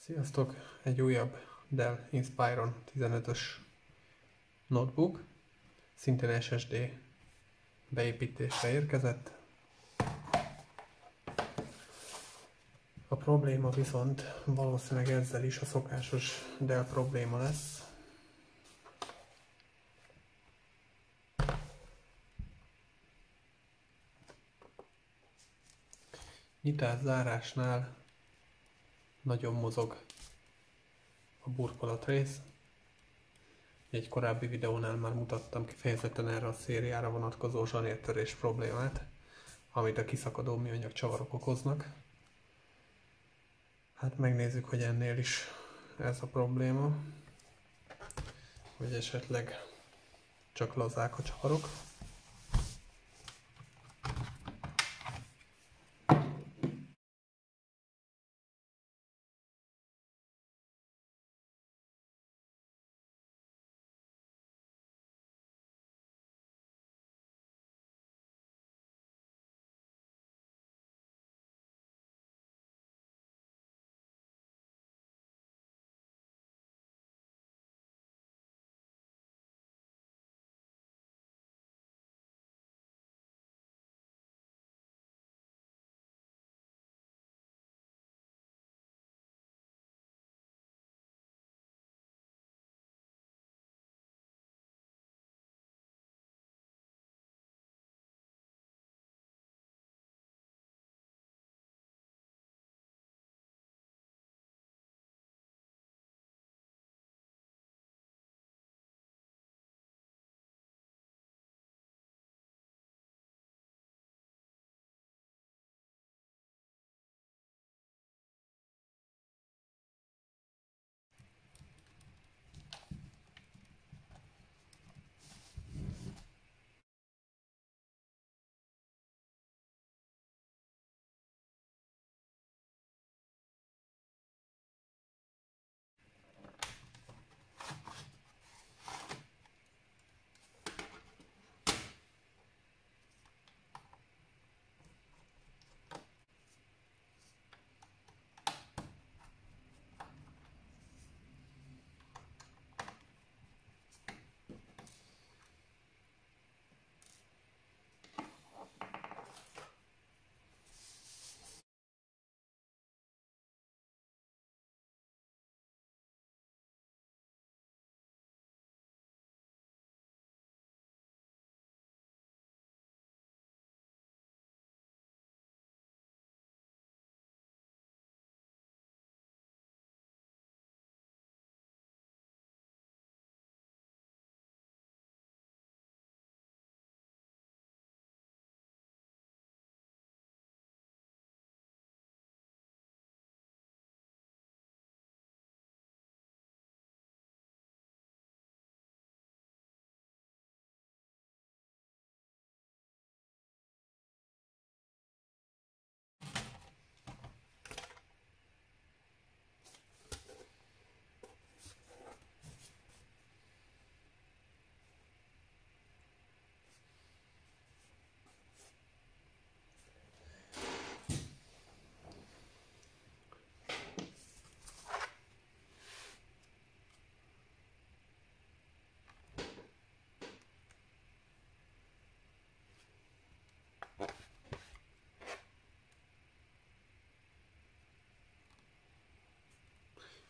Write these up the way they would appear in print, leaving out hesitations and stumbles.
Sziasztok! Egy újabb Dell Inspiron 15-ös notebook, szintén SSD beépítésre érkezett. A probléma viszont valószínűleg ezzel is a szokásos Dell probléma lesz. Nyitás-zárásnál nagyon mozog a burkolatrész. Egy korábbi videónál már mutattam kifejezetten erre a szériára vonatkozó zsanértörés problémát, amit a kiszakadó műanyag csavarok okoznak. Hát megnézzük, hogy ennél is ez a probléma, hogy esetleg csak lazák a csavarok.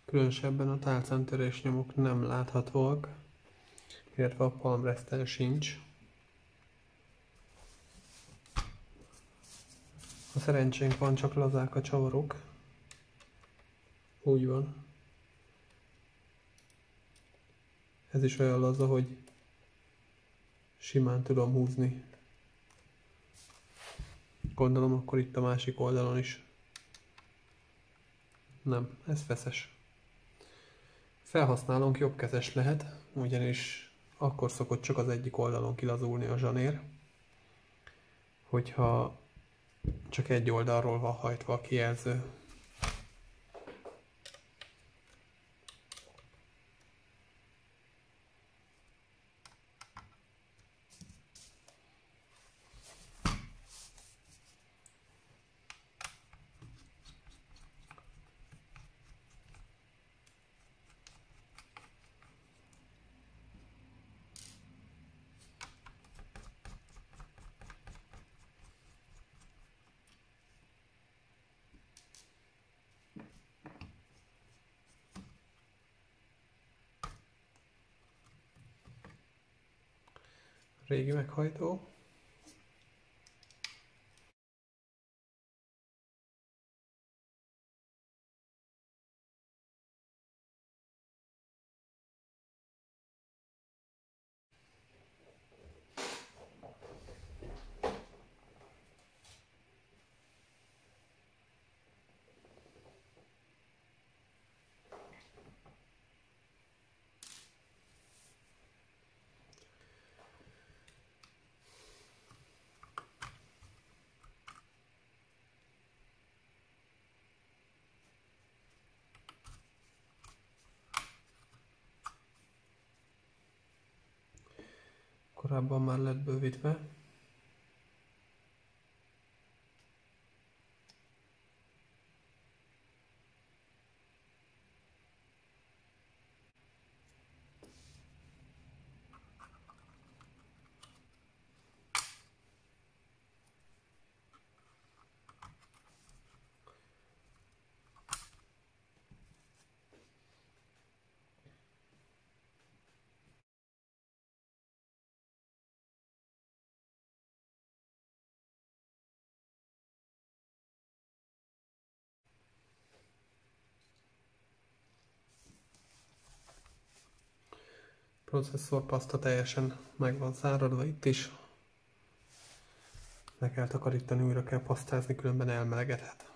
Különösebben a tálcántörés nyomok nem láthatóak, illetve a palmreszten sincs. Ha szerencsénk van, csak lazák a csavarok. Úgy van. Ez is olyan laza, hogy simán tudom húzni. Gondolom akkor itt a másik oldalon is. Nem, ez feszes. Felhasználónk jobbkezes lehet, ugyanis akkor szokott csak az egyik oldalon kilazulni a zsanér, hogyha csak egy oldalról van hajtva a kijelző. régi meghajtó. Korábban már lett bővítve. Processzorpaszta teljesen meg van száradva itt is. Le kell takarítani, újra kell pasztázni, különben elmelegedhet.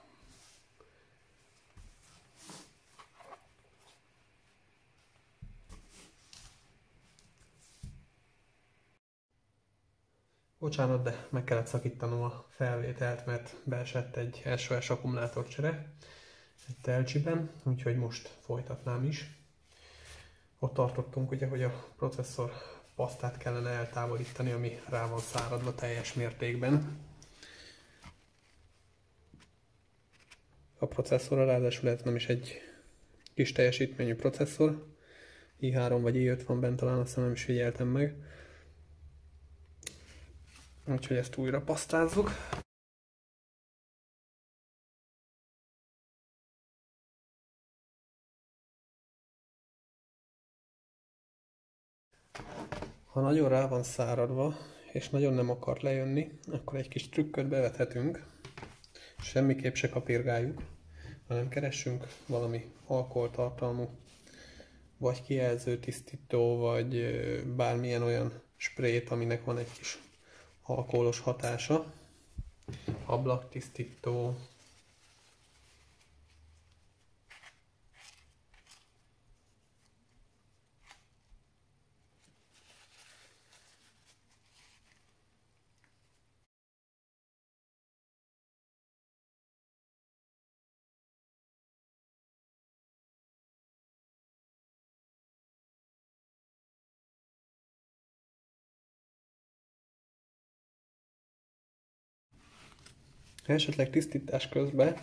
Bocsánat, de meg kellett szakítanom a felvételt, mert beesett egy SOS akkumulátorcsere egy telcsiben, úgyhogy most folytatnám is. Ott tartottunk ugye, hogy a processzor pasztát kellene eltávolítani, ami rá van száradva teljes mértékben. A processzorra ráadásul ez nem is egy kis teljesítményű processzor, i3 vagy i5 van bent, talán azt nem is figyeltem meg. Úgyhogy ezt újra pasztázzuk. Ha nagyon rá van száradva, és nagyon nem akar lejönni, akkor egy kis trükköt bevethetünk. Semmiképp se kapirgáljuk, hanem keressünk valami alkoholtartalmú, vagy kijelző tisztító, vagy bármilyen olyan sprayt, aminek van egy kis alkoholos hatása. Ablaktisztító, ha esetleg tisztítás közben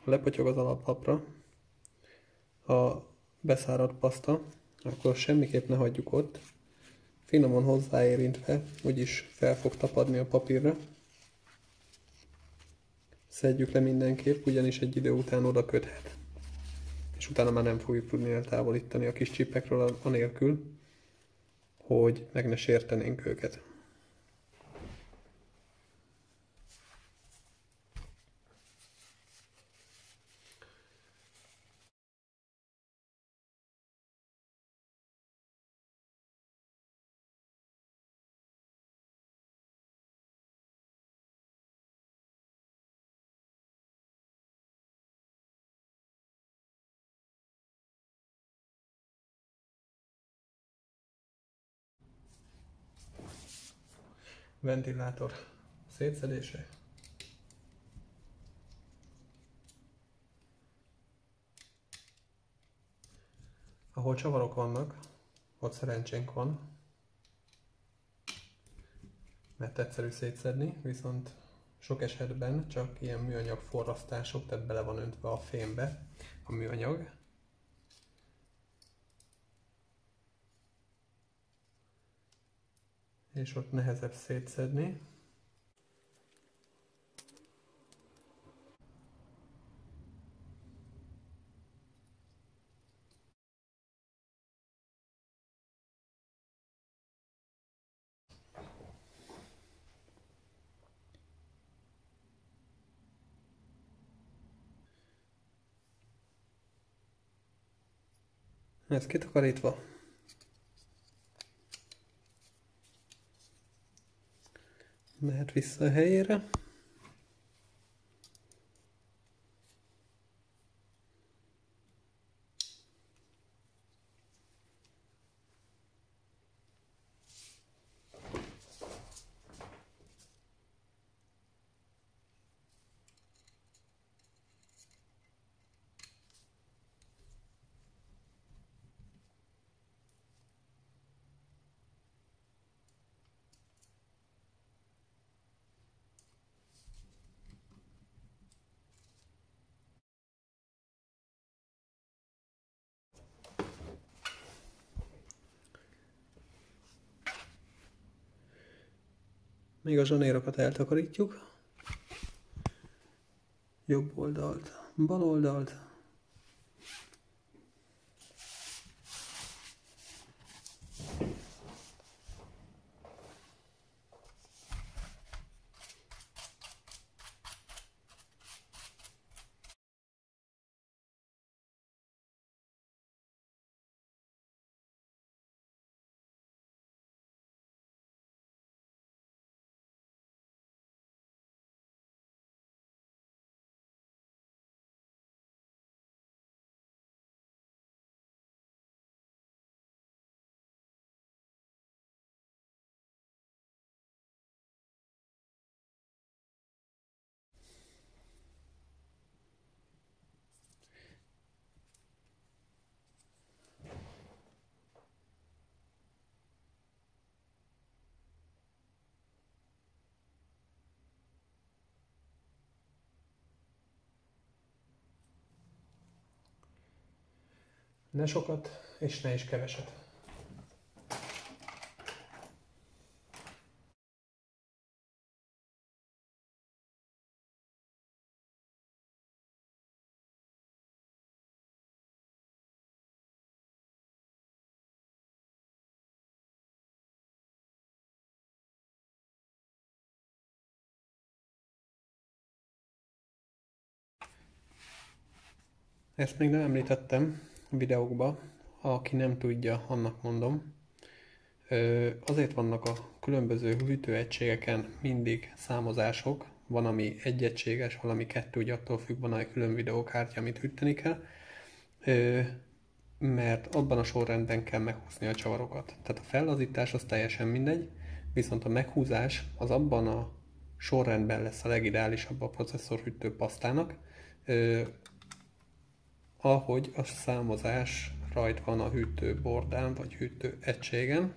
lepotyog az alaplapra a beszáradt paszta, akkor semmiképp ne hagyjuk ott. Finoman hozzáérintve, úgyis fel fog tapadni a papírra. Szedjük le mindenképp, ugyanis egy idő után oda köthet. És utána már nem fogjuk tudni eltávolítani a kis csipekről anélkül, hogy meg ne sértenénk őket. Ventilátor szétszedése. Ahol csavarok vannak, ott szerencsénk van, mert egyszerű szétszedni, viszont sok esetben csak ilyen műanyag forrasztások, tehát bele van öntve a fémbe a műanyag. És ott nehezebb szétszedni. Ez kitakarítva. Mehet vissza a helyére. Még a zsanérokat eltakarítjuk. Jobb oldalt, bal oldalt. Ne sokat, és ne is keveset. Ezt még nem említettem a videókban, aki nem tudja, annak mondom. Azért vannak a különböző hűtőegységeken mindig számozások, van ami egyegységes, valami kettő, ugye attól függ, van egy külön videókártya, amit hűteni kell, mert abban a sorrendben kell meghúzni a csavarokat. Tehát a fellazítás az teljesen mindegy, viszont a meghúzás az abban a sorrendben lesz a legideálisabb a processzorhűtő pasztának, ahogy a számozás rajt van a hűtőbordán vagy hűtőegységen.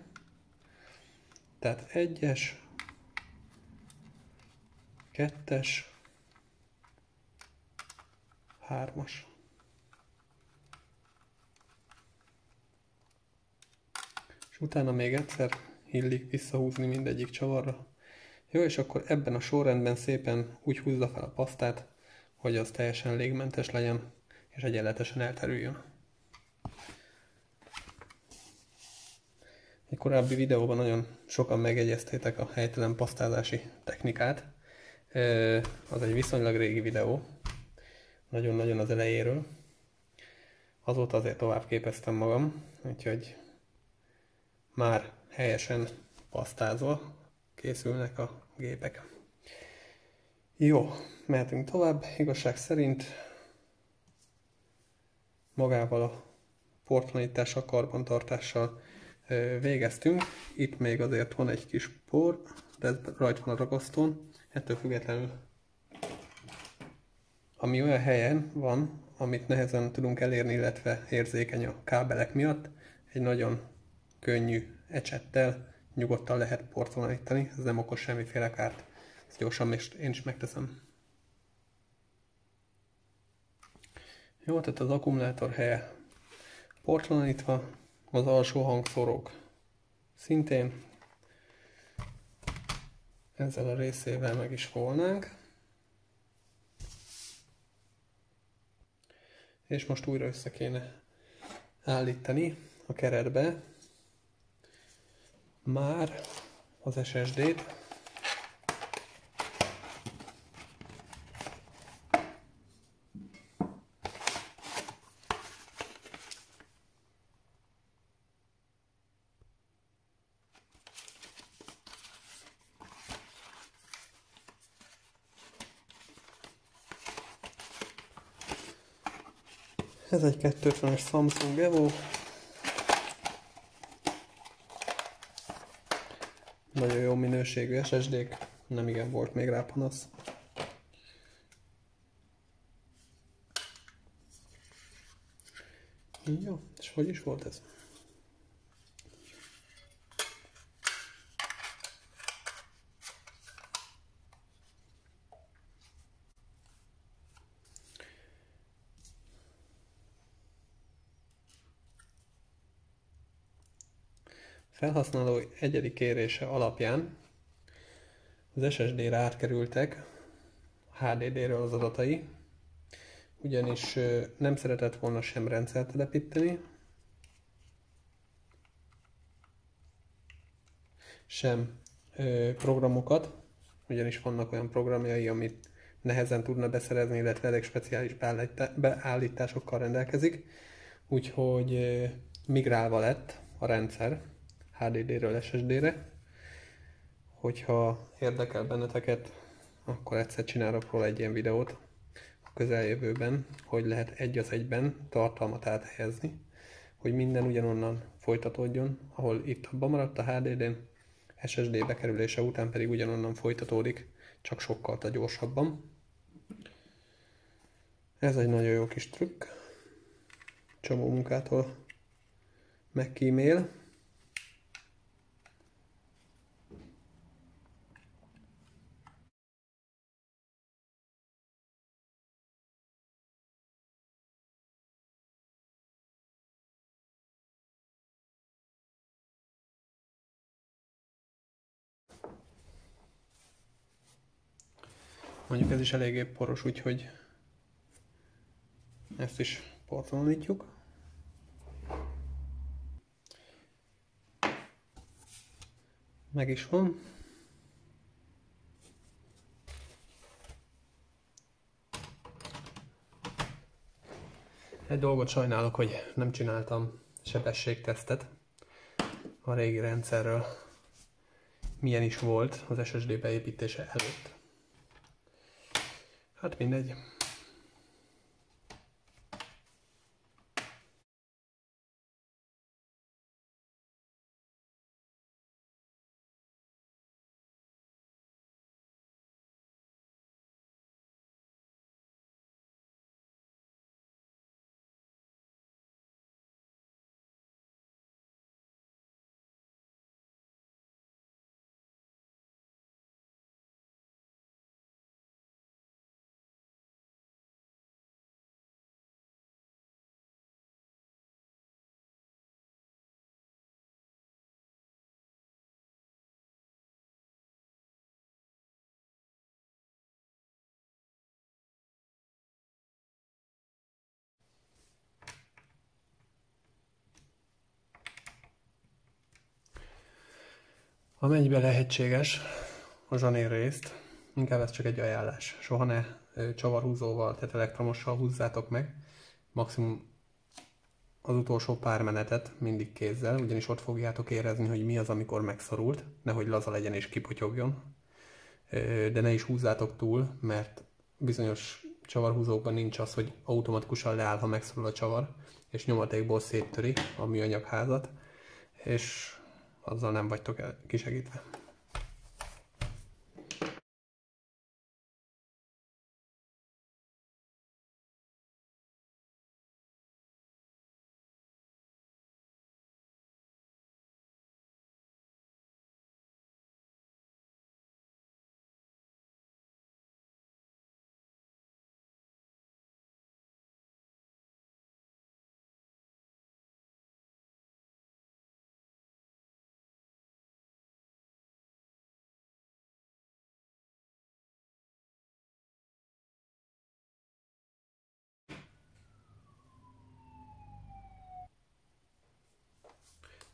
Tehát 1-es, 2-es, 3-as. És utána még egyszer illik visszahúzni mindegyik csavarra. Jó, és akkor ebben a sorrendben szépen úgy húzza fel a pasztát, hogy az teljesen légmentes legyen, és egyenletesen elterüljön. Egy korábbi videóban nagyon sokan megjegyeztétek a helytelen pasztázási technikát. Az egy viszonylag régi videó, nagyon-nagyon az elejéről. Azóta azért tovább képeztem magam, úgyhogy már helyesen pasztázva készülnek a gépek. Jó, mehetünk tovább. Igazság szerint magával a portlanítással, karbantartással végeztünk. Itt még azért van egy kis por, de ez rajta van a ragasztón. Ettől függetlenül, ami olyan helyen van, amit nehezen tudunk elérni, illetve érzékeny a kábelek miatt, egy nagyon könnyű ecsettel nyugodtan lehet portlanítani, ez nem okoz semmiféle kárt. Ezt gyorsan én is megteszem. Jó, tehát az akkumulátor helye portlanítva, az alsó hangszórók szintén ezzel a részével meg is volnánk. És most újra össze kéne állítani a keretbe már az SSD-t. Ez egy 250-es Samsung Evo. Nagyon jó minőségű SSD-k, nem igen volt még rá panasz. Jó, és hogy is volt ez? Felhasználó egyedi kérése alapján az SSD-re átkerültek a HDD-ről az adatai, ugyanis nem szeretett volna sem rendszert telepíteni, sem programokat, ugyanis vannak olyan programjai, amit nehezen tudna beszerezni, illetve elég speciális beállításokkal rendelkezik, úgyhogy migrálva lett a rendszer HDD-ről SSD-re. Hogyha érdekel benneteket, akkor egyszer csinálok róla egy ilyen videót a közeljövőben, hogy lehet egy az egyben tartalmat áthelyezni, hogy minden ugyanonnan folytatódjon, ahol itt abban maradt a HDD-n, SSD bekerülése után pedig ugyanonnan folytatódik, csak sokkal gyorsabban. Ez egy nagyon jó kis trükk, csomó munkától megkímél. Mondjuk ez is eléggé poros, úgyhogy ezt is portolítjuk. Meg is van. Egy dolgot sajnálok, hogy nem csináltam sebességtesztet a régi rendszerről. Milyen is volt az SSD beépítése előtt. Hát mindegy. Amennyiben lehetséges a zsanér részt, inkább ez csak egy ajánlás. Soha ne csavarhúzóval, tehát elektromossal húzzátok meg. Maximum az utolsó pár menetet mindig kézzel, ugyanis ott fogjátok érezni, hogy mi az, amikor megszorult, nehogy laza legyen és kipotyogjon. De ne is húzzátok túl, mert bizonyos csavarhúzókban nincs az, hogy automatikusan leáll, ha megszorul a csavar, és nyomatékból széttöri a műanyagházat, és azzal nem vagytok kisegítve.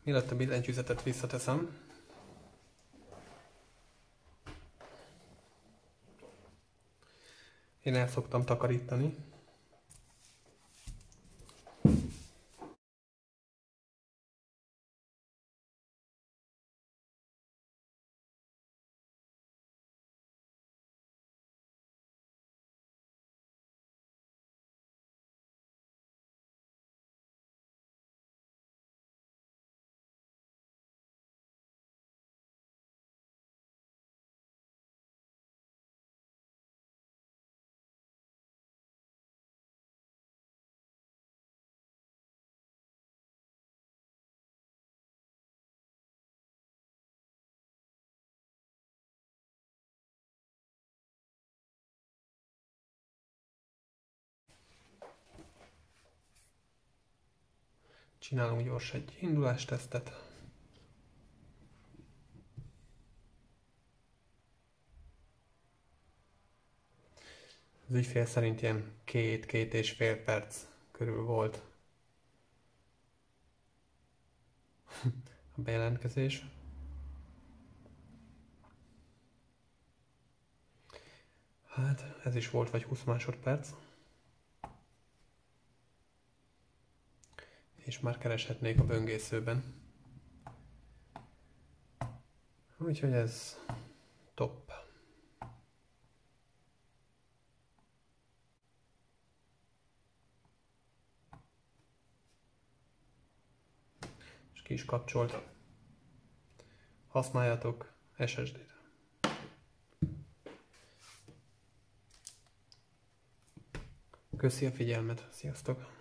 Mielőtt a billentyűzetet visszateszem, én el szoktam takarítani. Csinálunk gyors egy indulástesztet. Az ügyfél szerint ilyen 2-2,5 perc körül volt a bejelentkezés. Hát ez is volt vagy 20 másodperc. És már kereshetnék a böngészőben. Úgyhogy ez top. És ki is kapcsolt. Használjatok SSD-t. Köszi a figyelmet, sziasztok!